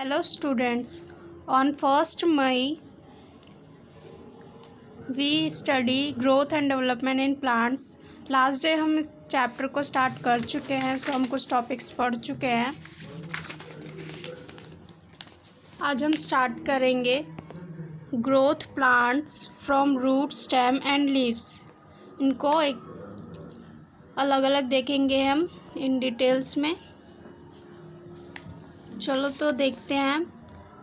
Hello students, on 1st May we study growth and development in plants. Last day हम इस chapter को start कर चुके हैं, सो हम कुछ टॉपिक्स पढ़ चुके हैं. आज हम स्टार्ट करेंगे growth plants from root, stem and leaves. इनको एक अलग अलग देखेंगे हम इन डिटेल्स में. चलो तो देखते हैं.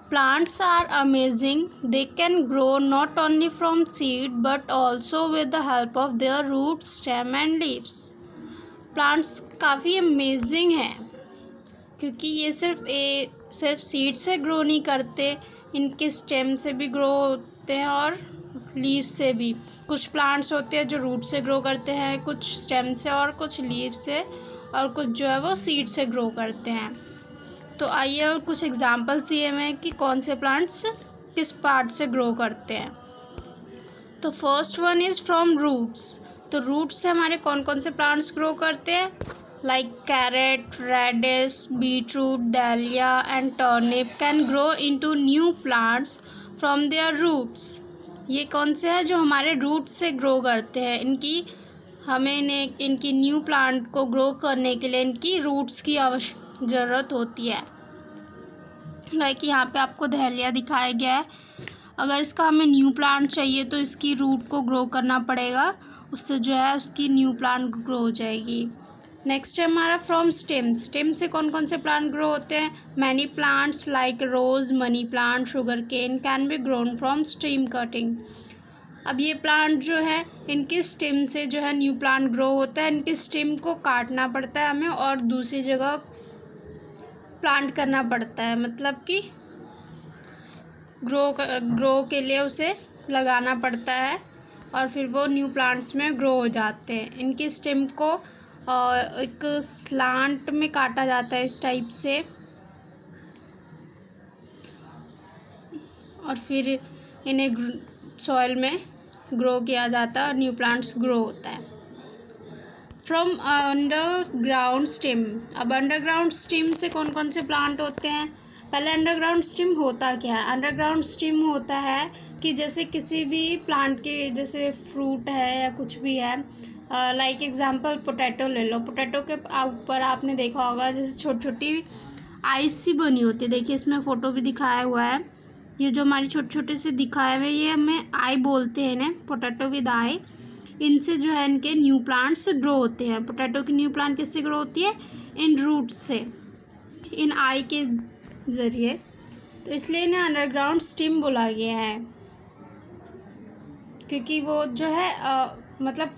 Plants are amazing. They can grow not only from seed but also with the help of their root, stem and leaves. Plants काफ़ी अमेजिंग हैं क्योंकि ये सिर्फ सीड से ग्रो नहीं करते, इनके स्टेम से भी ग्रो होते हैं और लीव्स से भी. कुछ प्लांट्स होते हैं जो रूट से ग्रो करते हैं, कुछ स्टेम से और कुछ लीव से, और कुछ जो है वो सीड से ग्रो करते हैं. तो आइए और कुछ एग्जांपल्स दिए हुए हैं कि कौन से प्लांट्स किस पार्ट से ग्रो करते हैं. तो first one is from roots. तो रूट से हमारे कौन कौन से प्लांट्स ग्रो करते हैं, like carrot, radish, beetroot, dahlia and turnip can grow into new plants from their roots. ये कौन से हैं जो हमारे रूट से ग्रो करते हैं. इनकी न्यू प्लांट को ग्रो करने के लिए इनकी रूट्स की ज़रूरत होती है. लाइक यहाँ पे आपको डहेलिया दिखाया गया है. अगर इसका हमें न्यू प्लांट चाहिए तो इसकी रूट को ग्रो करना पड़ेगा, उससे जो है उसकी न्यू प्लांट ग्रो हो जाएगी. नेक्स्ट है हमारा फ्रॉम स्टेम. स्टेम से कौन कौन से प्लांट ग्रो होते हैं. Many plants like rose, money plant, sugar cane can be grown from stem cutting. अब ये प्लांट जो है इनके स्टेम से जो है न्यू प्लांट ग्रो होता है. इनके स्टेम को काटना पड़ता है हमें और दूसरी जगह प्लांट करना पड़ता है, मतलब कि ग्रो के लिए उसे लगाना पड़ता है और फिर वो न्यू प्लांट्स में ग्रो हो जाते हैं. इनकी स्टेम को एक स्लांट में काटा जाता है इस टाइप से, और फिर इन्हें सॉइल में ग्रो किया जाता है और न्यू प्लांट्स ग्रो होता है. From underground stem. अब अंडरग्राउंड स्टेम से कौन कौन से प्लांट होते हैं. पहले अंडरग्राउंड स्टेम होता क्या है. अंडरग्राउंड स्टेम होता है कि जैसे किसी भी प्लांट के, जैसे फ्रूट है या कुछ भी है, लाइक एग्जांपल पोटैटो ले लो. पोटैटो के ऊपर आपने देखा होगा जैसे छोटी छोटी आइस सी बनी होती है. देखिए इसमें फ़ोटो भी दिखाया हुआ है. ये जो हमारी छोटे छोटे से दिखाए हुए, ये हमें आई बोलते हैं इन्हें, पोटैटो विद आई. इनसे जो है इनके न्यू प्लांट्स ग्रो होते हैं. पोटैटो की न्यू प्लांट किससे ग्रो होती है, इन रूट से, इन आई के ज़रिए. तो इसलिए इन्हें अंडरग्राउंड स्टेम बोला गया है क्योंकि वो जो है मतलब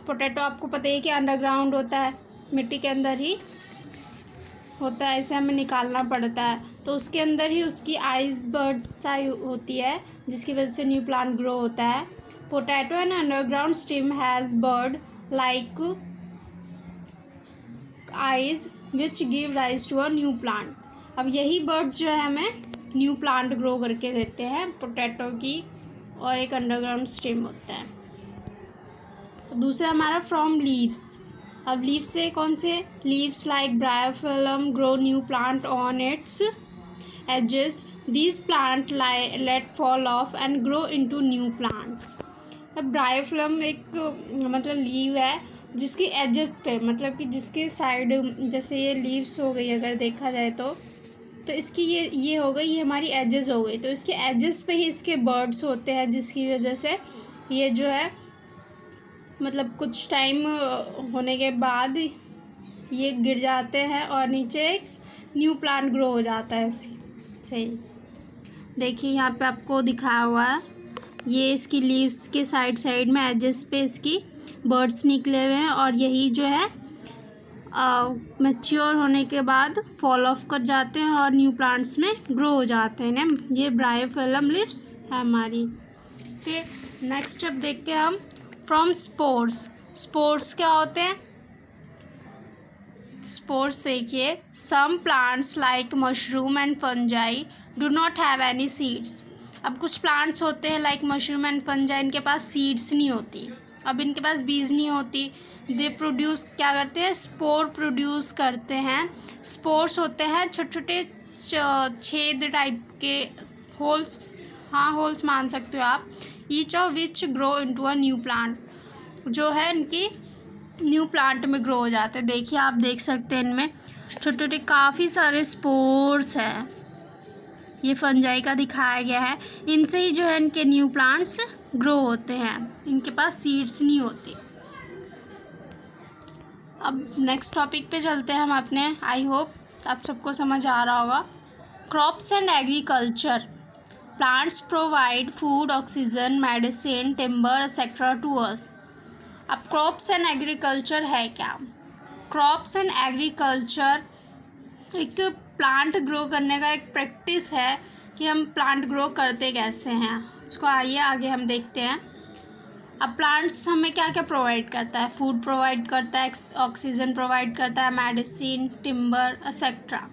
पोटैटो आपको पता है कि अंडरग्राउंड होता है, मिट्टी के अंदर ही होता है, इसे हमें निकालना पड़ता है. तो उसके अंदर ही उसकी आइज बर्ड्स होती है जिसकी वजह से न्यू प्लांट ग्रो होता है. Potato and underground stem has bud like eyes which give rise to a new plant. अब यही बर्ड जो है हमें न्यू प्लांट ग्रो करके देते हैं, पोटैटो की, और एक अंडरग्राउंड स्टेम होता है. दूसरा हमारा फ्रॉम लीव्स. अब लीव्स से कौन से, leaves like bryophyllum grow new plant on its edges. These plant let fall off and grow into new plants. अब ब्रायोफिलम एक मतलब लीव है जिसकी एजेस पे, मतलब कि जिसके साइड, जैसे ये लीव्स हो गई अगर देखा जाए तो इसकी ये हो गई, ये हमारी एजेस हो गई. तो इसके एजेस पे ही इसके बर्ड्स होते हैं जिसकी वजह से ये जो है मतलब कुछ टाइम होने के बाद ये गिर जाते हैं और नीचे एक न्यू प्लांट ग्रो हो जाता है. सही देखिए यहाँ पे आपको दिखाया हुआ है, ये इसकी लीव्स के साइड में एजेस पे इसकी बर्ड्स निकले हुए हैं और यही जो है मैच्योर होने के बाद फॉल ऑफ कर जाते हैं और न्यू प्लांट्स में ग्रो हो जाते हैं. ये ब्रायोफिलम लीव्स है हमारी. ओके, नेक्स्ट अब देखते हैं हम फ्रॉम स्पोर्स. स्पोर्स क्या होते हैं. स्पोर्स देखिए, some plants like mushroom and fungi do not have any seeds. अब कुछ प्लांट्स होते हैं लाइक मशरूम एंड फंजाई, इनके पास सीड्स नहीं होती. अब इनके पास बीज नहीं होती. दे प्रोड्यूस क्या करते हैं, स्पोर प्रोड्यूस करते हैं. स्पोर्स होते हैं छोटे छोटे छेद टाइप के होल्स, हाँ होल्स मान सकते हो आप, each of which grow into a new plant, जो है इनकी न्यू प्लांट में ग्रो हो जाते हैं। देखिए आप देख सकते हैं इनमें छोटे छोटे काफ़ी सारे स्पोर्स हैं, ये फंजाई का दिखाया गया है। इनसे ही जो है इनके न्यू प्लांट्स ग्रो होते हैं, इनके पास सीड्स नहीं होती। अब नेक्स्ट टॉपिक पे चलते हैं हम अपने। आई होप आप सबको समझ आ रहा होगा। Crops and agriculture, plants provide food, oxygen, medicine, timber etcetera to us. अब क्रॉप्स एंड एग्रीकल्चर है क्या? क्रॉप्स एंड एग्रीकल्चर एक प्लांट ग्रो करने का एक प्रैक्टिस है कि हम प्लांट ग्रो करते कैसे हैं, उसको आइए आगे हम देखते हैं। अब प्लांट्स हमें क्या क्या प्रोवाइड करता है? फूड प्रोवाइड करता है, ऑक्सीजन प्रोवाइड करता है, मेडिसिन, टिम्बर एक्सेट्रा।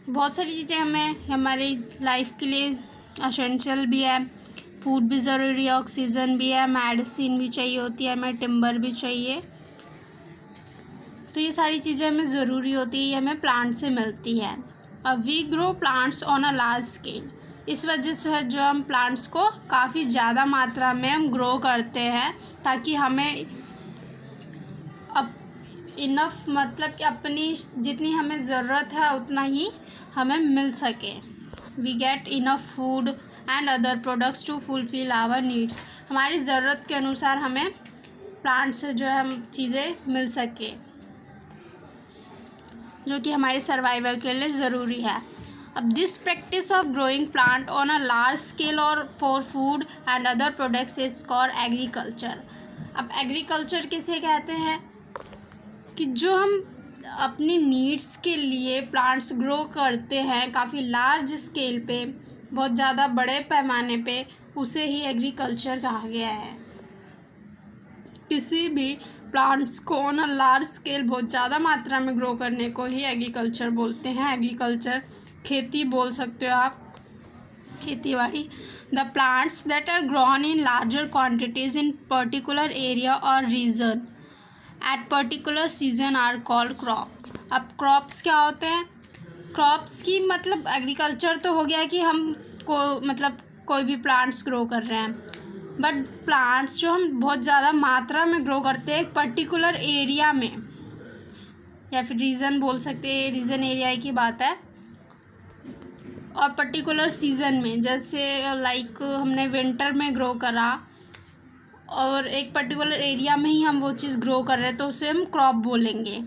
बहुत सारी चीज़ें हमें हमारी लाइफ के लिए एसेंशियल भी है। फूड भी ज़रूरी है, ऑक्सीजन भी है, मेडिसिन भी चाहिए होती है हमें, टिम्बर भी चाहिए। तो ये सारी चीज़ें हमें ज़रूरी होती है, ये हमें प्लांट से मिलती है। अब we grow plants on a large scale, इस वजह से जो हम प्लांट्स को काफ़ी ज़्यादा मात्रा में हम ग्रो करते हैं ताकि हमें अब इनफ, मतलब कि अपनी जितनी हमें ज़रूरत है उतना ही हमें मिल सके। We get enough food and other products to fulfil our needs, हमारी ज़रूरत के अनुसार हमें प्लांट से जो है हम चीज़ें मिल सके जो कि हमारे सर्वाइवल के लिए ज़रूरी है। अब this practice of growing plant on a large scale और for food and other products is called agriculture. अब एग्रीकल्चर किसे कहते हैं? कि जो हम अपनी नीड्स के लिए प्लांट्स ग्रो करते हैं काफ़ी लार्ज स्केल पे, बहुत ज़्यादा बड़े पैमाने पे, उसे ही एग्रीकल्चर कहा गया है। किसी भी प्लांट्स को ऑन अ लार्ज स्केल बहुत ज़्यादा मात्रा में ग्रो करने को ही एग्रीकल्चर बोलते हैं। एग्रीकल्चर खेती बोल सकते हो आप, खेती-बाड़ी। The plants that are grown in larger quantities in particular area और region at particular season are called crops. अब क्रॉप्स क्या होते हैं? क्रॉप्स की मतलब एग्रीकल्चर तो हो गया कि हम को मतलब कोई भी प्लांट्स ग्रो कर रहे हैं, बट प्लांट्स जो हम बहुत ज़्यादा मात्रा में ग्रो करते हैं एक पर्टिकुलर एरिया में, या फिर रीजन बोल सकते हैं, रीजन एरिया की बात है, और पर्टिकुलर सीज़न में, जैसे लाइक हमने विंटर में ग्रो करा और एक पर्टिकुलर एरिया में ही हम वो चीज़ ग्रो कर रहे हैं तो उसे हम क्रॉप बोलेंगे।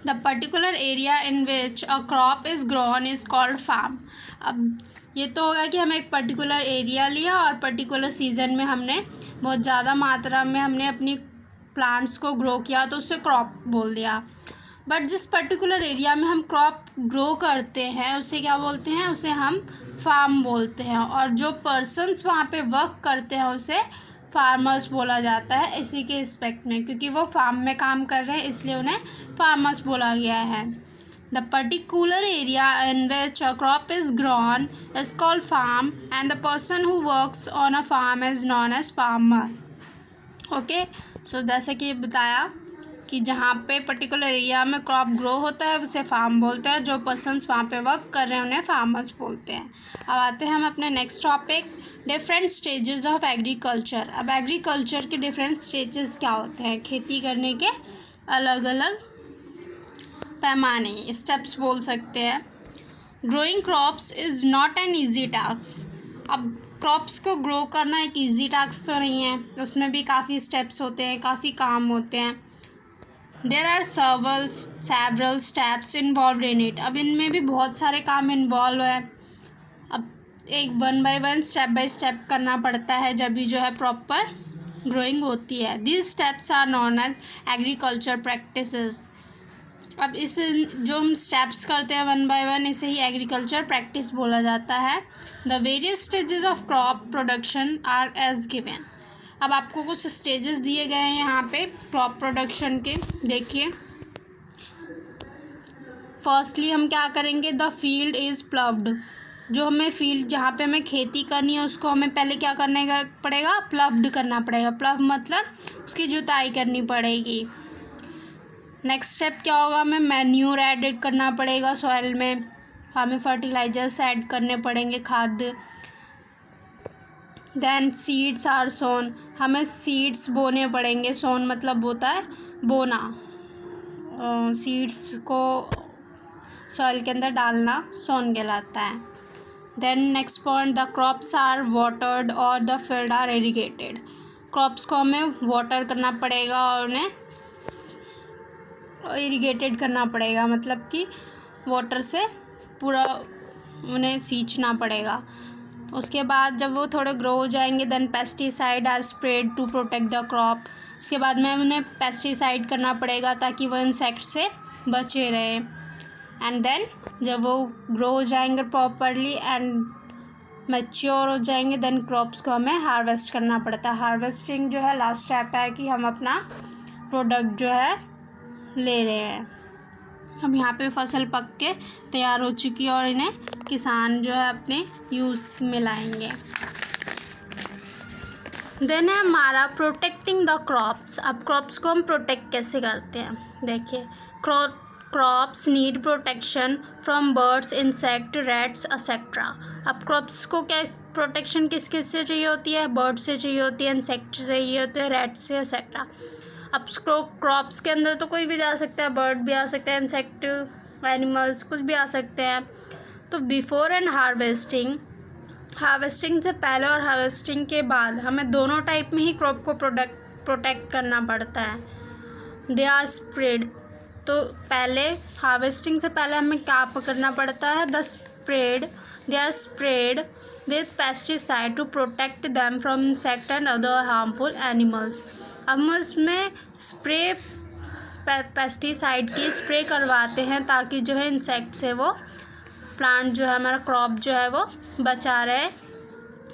The particular area in which a crop is grown is called farm. अब ये तो होगा कि हमें एक पर्टिकुलर एरिया लिया और पर्टिकुलर सीज़न में हमने बहुत ज़्यादा मात्रा में हमने अपनी प्लांट्स को ग्रो किया तो उसे क्रॉप बोल दिया। बट जिस पर्टिकुलर एरिया में हम क्रॉप ग्रो करते हैं उसे क्या बोलते हैं? उसे हम फार्म बोलते हैं, और जो पर्सन्स वहाँ पे वर्क करते हैं उसे फार्मर्स बोला जाता है इसी के रिस्पेक्ट में, क्योंकि वो फार्म में काम कर रहे हैं इसलिए उन्हें फार्मर्स बोला गया है। The particular area in which a crop is grown is called farm and the person who works on a farm is known as farmer. Okay, so जैसे कि बताया कि जहाँ पे पर्टिकुलर एरिया में क्रॉप ग्रो होता है उसे फार्म बोलते हैं, जो पर्सन्स वहाँ पे वर्क कर रहे हैं उन्हें फार्मर्स बोलते हैं। अब आते हैं हम अपने next topic, different stages of agriculture. अब एग्रीकल्चर के डिफरेंट स्टेजेस क्या होते हैं? खेती करने के अलग अलग पैमाने, स्टेप्स बोल सकते हैं। Growing crops is not an easy task. अब क्रॉप्स को ग्रो करना एक ईजी टास्क तो नहीं है, उसमें भी काफ़ी स्टेप्स होते हैं, काफ़ी काम होते हैं। There are several steps involve in it. अब इनमें भी बहुत सारे काम इन्वॉल्व है। अब एक वन बाय स्टेप करना पड़ता है जब भी जो है प्रॉपर ग्रोइंग होती है। These steps are known as agriculture practices. अब इस जो हम स्टेप्स करते हैं वन बाय वन, इसे ही एग्रीकल्चर प्रैक्टिस बोला जाता है। The various stages of crop production are as given. अब आपको कुछ स्टेजेस दिए गए हैं यहाँ पे क्रॉप प्रोडक्शन के, देखिए। फर्स्टली हम क्या करेंगे? The field is ploughed. जो हमें फील्ड जहाँ पे हमें खेती करनी है उसको हमें पहले क्या करने का पड़ेगा? प्लव्ड करना पड़ेगा। प्लव मतलब उसकी जुताई करनी पड़ेगी। नेक्स्ट स्टेप क्या होगा, हमें मैन्यूर ऐड करना पड़ेगा सॉइल में, हमें फर्टिलाइजर्स ऐड करने पड़ेंगे, खाद। देन सीड्स आर सोन, हमें सीड्स बोने पड़ेंगे। सोन मतलब होता है बोना, सीड्स को सॉइल के अंदर डालना सोन कहलाता है। Then next point, the crops are watered और the field are irrigated. Crops को हमें वाटर करना पड़ेगा और उन्हें इरिगेटेड करना पड़ेगा, मतलब कि वाटर से पूरा उन्हें सींचना पड़ेगा। उसके बाद जब वो थोड़े ग्रो हो जाएंगे, then pesticide are spread to protect the crop. उसके बाद में उन्हें पेस्टिसाइड करना पड़ेगा ताकि वो इंसेक्ट से बचे रहे। एंड देन जब वो ग्रो हो जाएंगे प्रॉपरली एंड मैच्योर हो जाएंगे, देन क्रॉप्स को हमें हार्वेस्ट करना पड़ता है। हार्वेस्टिंग जो है लास्ट स्टेप है कि हम अपना प्रोडक्ट जो है ले रहे हैं। अब यहाँ पे फसल पक के तैयार हो चुकी है और इन्हें किसान जो है अपने यूज़ में लाएंगे। देन है हमारा प्रोटेक्टिंग द क्रॉप्स। अब क्रॉप्स को हम प्रोटेक्ट कैसे करते हैं, देखिए। Crops need protection from birds, insect, rats etcetera. अब क्रॉप्स को क्या प्रोटेक्शन किस किस से चाहिए होती है, बर्ड से चाहिए होती है, इंसेक्ट से चाहिए होते हैं, रैट से एक्सेट्रा। अब क्रॉप्स के अंदर तो कोई भी जा सकता है, बर्ड भी आ सकता है, इंसेक्ट, एनिमल्स कुछ भी आ सकते हैं। तो बिफोर एंड हार्वेस्टिंग से पहले और हार्वेस्टिंग के बाद हमें दोनों टाइप में ही क्रॉप को प्रोटेक्ट करना पड़ता है। दे आर स्प्रेड, तो पहले हार्वेस्टिंग से पहले हमें क्या करना पड़ता है, they are spread with pesticide to protect them from insect and other harmful animals. अब हम उसमें पेस्टिसाइड की स्प्रे करवाते हैं ताकि जो है इंसेक्ट से वो प्लांट जो है हमारा क्रॉप जो है वो बचा रहे,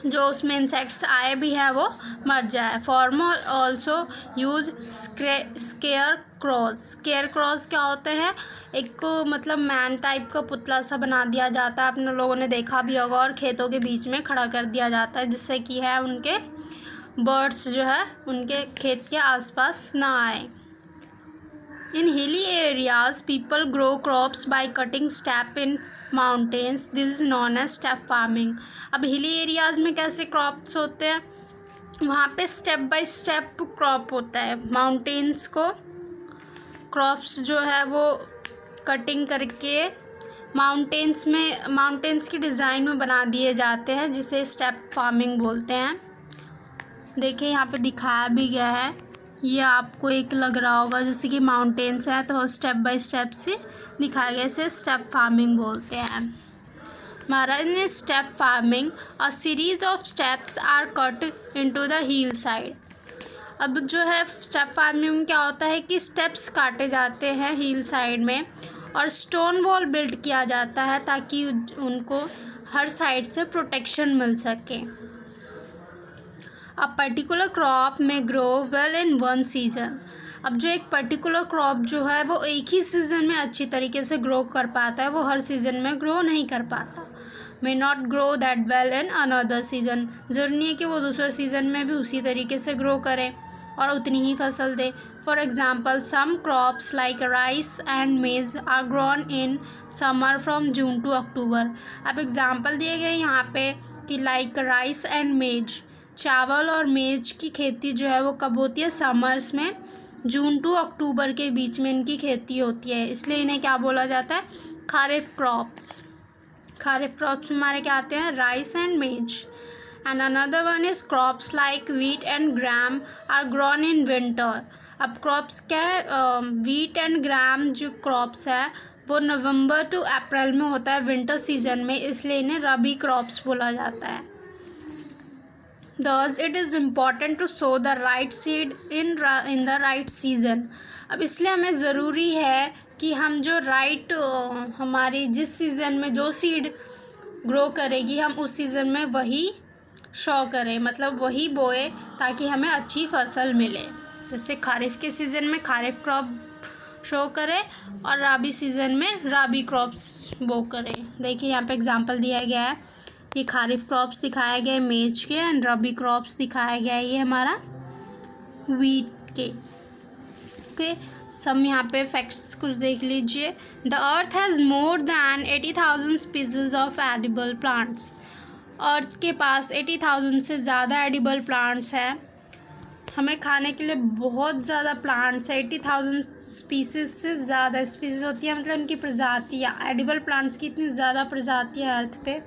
जो उसमें इंसेक्ट्स आए भी हैं वो मर जाए। Farmer also use square cross क्या होते हैं, एक को मतलब मैन टाइप का पुतला सा बना दिया जाता है, अपने लोगों ने देखा भी होगा, और खेतों के बीच में खड़ा कर दिया जाता है जिससे कि है उनके बर्ड्स जो है उनके खेत के आसपास ना आए। In hilly areas people grow crops by cutting step in mountains, this is known as step farming. अब हिली एरियाज़ में कैसे क्रॉप्स होते हैं, वहाँ पे स्टेप बाय स्टेप क्रॉप होता है। माउंटेन्स को क्रॉप्स जो है वो कटिंग करके माउंटेन्स की डिज़ाइन में बना दिए जाते हैं, जिसे स्टेप फार्मिंग बोलते हैं। देखिए यहाँ पे दिखाया भी गया है, ये आपको एक लग रहा होगा जैसे कि माउंटेन्स है, तो स्टेप बाय स्टेप से दिखाया गया, इसे स्टेप फार्मिंग बोलते हैं। हमारा in step farming a series of steps are cut into the hill side. अब जो है स्टेप फार्मिंग में क्या होता है कि स्टेप्स काटे जाते हैं हिल साइड में और स्टोन वॉल बिल्ड किया जाता है ताकि उनको हर साइड से प्रोटेक्शन मिल सके। अ पर्टिकुलर क्रॉप में grow well in one season. अब जो एक पर्टिकुलर क्रॉप जो है वो एक ही सीज़न में अच्छी तरीके से ग्रो कर पाता है, वो हर सीज़न में ग्रो नहीं कर पाता। May not grow that well in another season, ज़रूरी नहीं है कि वो दूसरे सीज़न में भी उसी तरीके से ग्रो करे और उतनी ही फसल दे। For example some crops like rice and maize are grown in summer from June to October. अब एग्ज़ाम्पल दिए गए यहाँ पे कि लाइक राइस एंड मेज, चावल और मेज की खेती जो है वो कब होती है, समर्स में, जून टू अक्टूबर के बीच में इनकी खेती होती है, इसलिए इन्हें क्या बोला जाता है, खारिफ क्रॉप्स। खारिफ क्रॉप्स में हमारे क्या आते हैं, rice and maize. And another one is crops like wheat and gram are grown in winter. अब क्रॉप्स क्या है, वीट एंड ग्राम जो क्रॉप्स है वो नवंबर टू अप्रैल में होता है, विंटर सीजन में, इसलिए इन्हें रबी क्रॉप्स बोला जाता है। Thus it is important to sow the right seed in the right season। अब इसलिए हमें ज़रूरी है कि हम जो हमारी जिस सीज़न में जो सीड ग्रो करेगी हम उस सीज़न में वही शो करें, मतलब वही बोए ताकि हमें अच्छी फसल मिले। जैसे खारिफ के सीज़न में खारिफ क्रॉप शो करें और राबी सीज़न में राबी क्रॉप्स बो करें। देखिए यहाँ पे एग्जांपल दिया गया है, ये खारिफ क्रॉप्स दिखाया गया है मेज के, एंड रबी क्रॉप्स दिखाया गया है ये हमारा वीट के। ओके, सम यहाँ पे फैक्ट्स कुछ देख लीजिए। The earth has more than 80,000 species of edible plants. Earth के पास 80,000 से ज़्यादा एडिबल प्लांट्स हैं। हमें खाने के लिए बहुत ज़्यादा प्लांट्स है। 80,000 स्पीसीज से ज़्यादा स्पीसीज होती है, मतलब उनकी प्रजातियाँ। एडिबल प्लांट्स की इतनी ज़्यादा प्रजातियाँ अर्थ पे।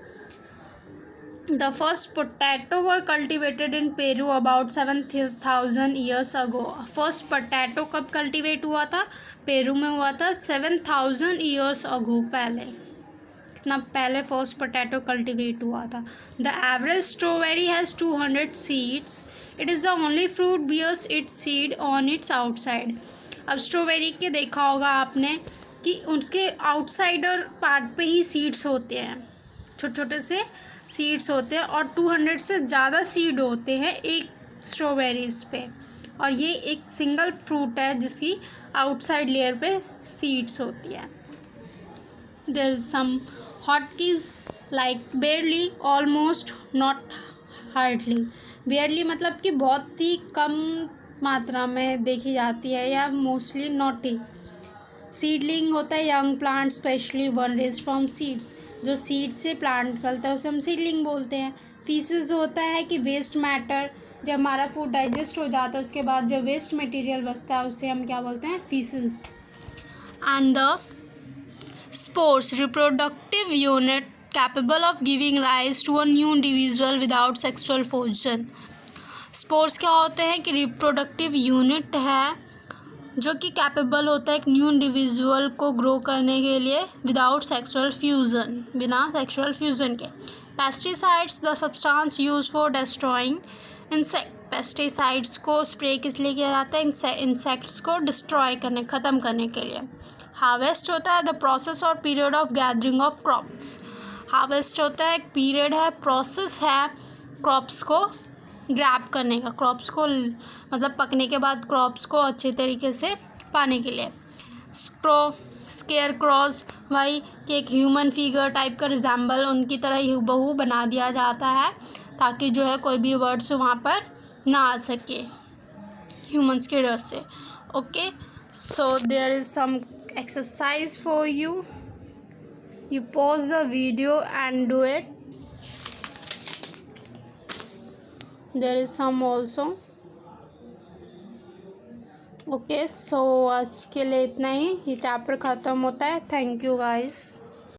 The first potato were cultivated in Peru about 7,000 years ago. First potato कब कल्टिवेट हुआ था? पेरू में हुआ था 7,000 ईयर्स अगो, पहले। कितना पहले फर्स्ट पोटैटो कल्टिवेट हुआ था। The average strawberry has 200 seeds. It is the only fruit bears its seed on its outside. अब स्ट्रॉबेरी के देखा होगा आपने कि उसके आउटसाइडर पार्ट पे ही सीड्स होते हैं, छोटे छोटे से सीड्स होते हैं, और 200 से ज़्यादा सीड होते हैं एक स्ट्रॉबेरीज पे। और ये एक सिंगल फ्रूट है जिसकी आउटसाइड लेयर पे सीड्स होती है। There is some hotkeys like barely, almost, not, hardly. Barely मतलब कि बहुत ही कम मात्रा में देखी जाती है, या मोस्टली नॉट ही। सीडलिंग होता है young plant, specially one raised from seeds. जो सीड से प्लांट निकलता है उसे हम सीडलिंग बोलते हैं। फीसिस होता है कि वेस्ट मैटर, जब हमारा फूड डाइजेस्ट हो जाता है उसके बाद जो वेस्ट मटेरियल बचता है उसे हम क्या बोलते हैं? फीसिस। And the spores, reproductive unit capable of giving rise to a new individual without sexual fusion. Spores क्या होते हैं कि रिप्रोडक्टिव यूनिट है जो कि कैपेबल होता है एक न्यू इंडिविजुअल को ग्रो करने के लिए विदाउट सेक्सुअल फ्यूज़न, बिना सेक्सुअल फ्यूज़न के। Pesticides, the substance use for destroying insect. Pesticides को स्प्रे किस लिए किया जाता है? इंसेक्ट्स को डिस्ट्रॉय करने, ख़त्म करने के लिए। हार्वेस्ट होता है द प्रोसेस और period of gathering of crops. Harvest होता है एक पीरियड है, प्रोसेस है क्रॉप्स को ग्रैब करने का, क्रॉप्स को मतलब पकने के बाद क्रॉप्स को अच्छे तरीके से पाने के लिए। स्केयर क्रॉस, वही कि एक ह्यूमन फिगर टाइप का रिजेंबल, उनकी तरह हूबहू बना दिया जाता है ताकि जो है कोई भी वर्ड्स वहाँ पर ना आ सके ह्यूमन्स के डर से। Okay, so there is some exercise for you pause the video and do it. There is some also. Okay, so आज के लिए इतना ही, ये चैप्टर ख़त्म होता है। Thank you guys.